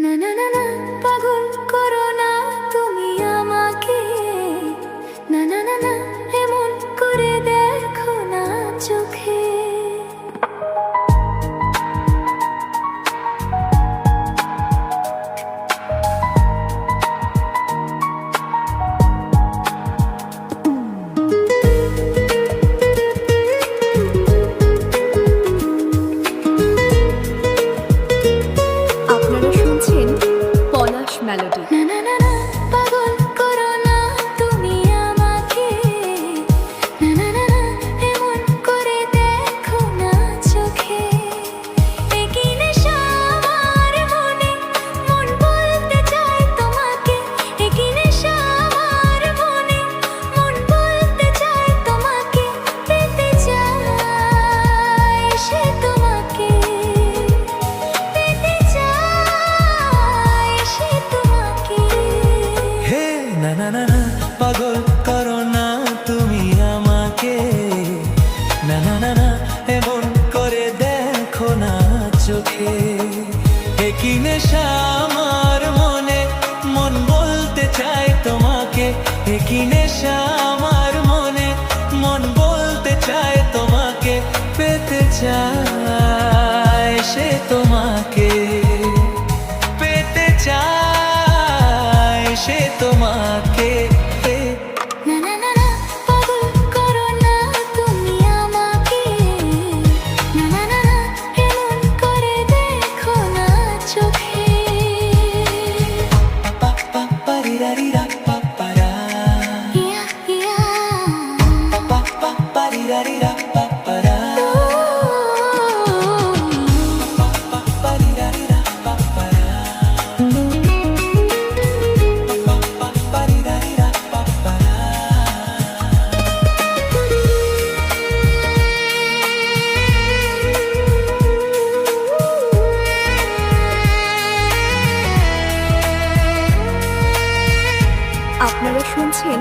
না না না না, পাগল করো না তুমি আমাকে। না না না না, এমন করে দেখো না চোখে। আপনারা শুনছেন পলাশ মেলোডি। না না না না, পাগল করো না তুমি আমাকে। না না না না, এমন করে দেখো না চোখে। একই নেশা আমার মনে, মন বলতে চায় তোমাকে। একই নেশা আমার মনে, মন বলতে চায় তোমাকে। পেতে চায় সে তোমাকে, পেতে চায় সে তোমাকে। হে না না না না, পাগল করো না তুমি আমাকে। না না না না, এমন করে দেখো না চোখে। একই নেশা আমার মনে, মন বলতে চায় তোমাকে। একই নেশা আমার মনে, মন বলতে চায় তোমাকে। পেতে চায় সে তোমাকে, পেতে চায় সে তোমাকে। না না না না, পাগল করো না তুমি আমাকে। না না না না, এমন করে দেখো না চোখে। পা পা পা রি রা রি রা পা পা রা। ইয়া ইয়া, পা পা পা রি রা রি রা পা পা রা। পা পা পা রি রা রি রা পা পা রা। পা পা পা রি রা রি রা পা পা রা। আপনারা শুনছেন